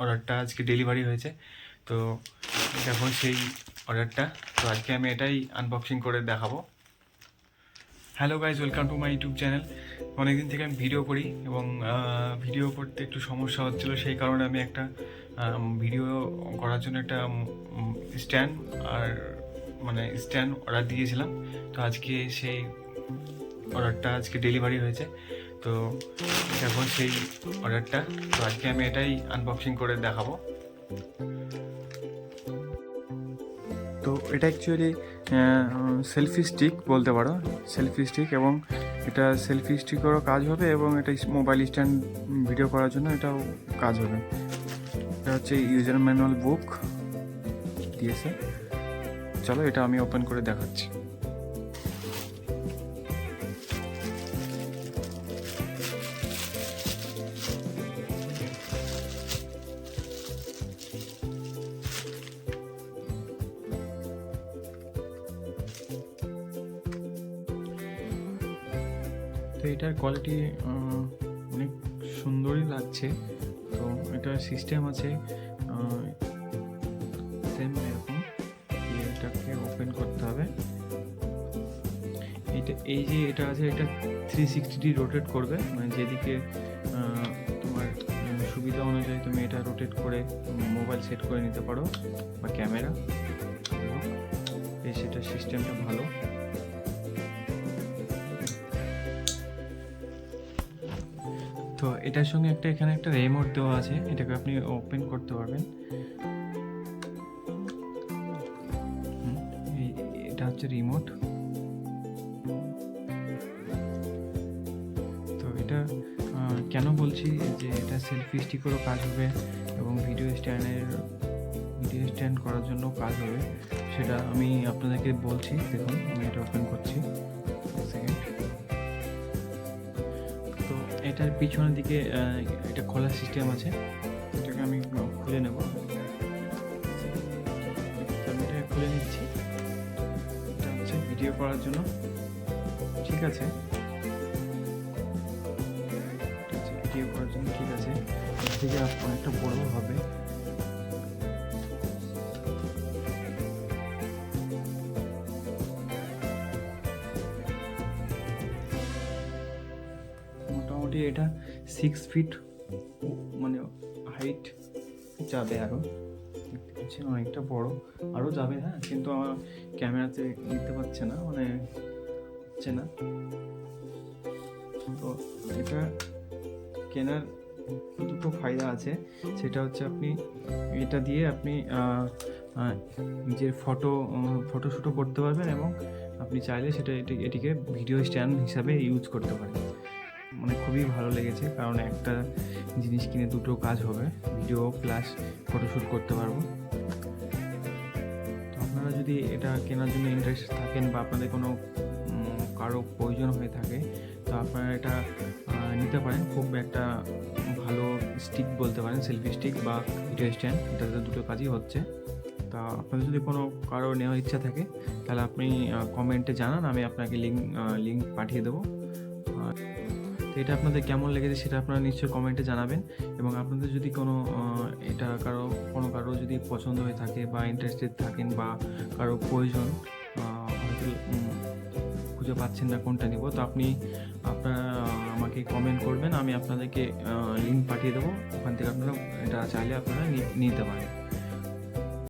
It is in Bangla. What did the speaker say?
অর্ডারটা আজকে ডেলিভারি হয়েছে। তো দেখো সেই অর্ডারটা। তো আজকে আমি এটাই আনবক্সিং করে দেখাবো। Hello guys, welcome to my YouTube channel. অনেকদিন থেকে আমি ভিডিও করি এবং ভিডিও করতে একটু সমস্যা হচ্ছিলো, সেই কারণে আমি একটা ভিডিও করার জন্য একটা স্ট্যান্ড অর্ডার দিয়েছিলাম। তো আজকে সেই অর্ডারটা আজকে ডেলিভারি হয়েছে। তো দেখো সেই অর্ডারটা। তো আজকে আমি এটাই আনবক্সিং করে দেখাবো। তো এটা অ্যাকচুয়ালি সেলফি স্টিক বলতে পারো, সেলফি স্টিক, এবং এটা সেলফি স্টিকেরও কাজ হবে এবং এটা মোবাইল স্ট্যান্ড ভিডিও করার জন্য এটাও কাজ হবে। এটা হচ্ছে ইউজার ম্যানুয়াল বুক দিয়েছে। চলো এটা আমি ওপেন করে দেখাচ্ছি। তো এটার কোয়ালিটি অনেক সুন্দরই লাগছে। তো এটার সিস্টেম আছে সেম এরকম, এটাকে ওপেন করতে হবে। এই যে এটা আছে, এটা 360 রোটেট করবে, মানে যেদিকে তোমার সুবিধা অনুযায়ী তুমি এটা রোটেট করে মোবাইল সেট করে নিতে পারো বা ক্যামেরা। সেটার সিস্টেমটা ভালো। তো এটার সঙ্গে এখানে একটা রিমোট দেওয়া আছে, এটাকে আপনি ওপেন করতে পারবেন। এটা হচ্ছে রিমোট। তো এটা কেন বলছি যে এটা সেলফি স্টিকেরও কাজ হবে এবং ভিডিও স্ট্যান্ড করার জন্য কাজ হবে, সেটা আমি আপনাদেরকে বলছি। দেখুন আমি এটা ওপেন করছি, সেকেন্ড। তো এটার পিছনের দিকে এটা খোলার সিস্টেম আছে, এটাকে আমি খুলে নেব। আমি এটা খুলে নিচ্ছি। এটা হচ্ছে ভিডিও করার জন্য, ঠিক আছে। ভিডিও করার জন্য ঠিক আছে, এর থেকে অনেকটা বড় হবে। মোটামুটি এটা 6 ফিট মানে হাইট যাবে, আরও দেখতে পাচ্ছেন অনেকটা বড়, আরও যাবে। হ্যাঁ, কিন্তু আমার ক্যামেরাতে নিতে পারছে না, মানে হচ্ছে না। তো এটা কেনার দুটো ফায়দা আছে, সেটা হচ্ছে আপনি এটা দিয়ে আপনি নিজের ফটোশ্যুটও করতে পারবেন এবং আপনি চাইলে এটিকে ভিডিও স্ট্যান্ড হিসাবে ইউজ করতে পারেন। মানে খুবই ভালো লেগেছে, কারণ একটা জিনিস কিনে দুটো কাজ হবে, ভিডিও প্লাস ফটোশ্যুট করতে পারবো। তো আপনারা যদি এটা কেনার জন্য ইন্টারেস্টেড থাকেন বা আপনাদের কোনো কারো প্রয়োজন হয়ে থাকে, তো আপনারা এটা নিতে পারেন। খুব একটা ভালো স্টিক বলতে পারেন, সেলফি স্টিক বা ভিডিও স্ট্যান্ড, এটাতে দুটো কাজই হচ্ছে। তা আপনাদের যদি কোনো কারো নেওয়ার ইচ্ছা থাকে, তাহলে আপনি কমেন্টে জানান, আমি আপনাকে লিঙ্ক পাঠিয়ে দেবো। তো এটা আপনাদের কেমন লেগেছে সেটা আপনারা নিশ্চয়ই কমেন্টে জানাবেন। এবং আপনাদের যদি এটা কারো যদি পছন্দ হয়ে থাকে বা ইন্টারেস্টেড থাকেন বা কারো প্রয়োজন, হয়তো খুঁজে পাচ্ছেন না কোনটা নিব, তো আপনারা আমাকে কমেন্ট করবেন, আমি আপনাদেরকে লিঙ্ক পাঠিয়ে দেবো। ওখান থেকে আপনারা এটা চাইলে আপনারা নিতে পারেন।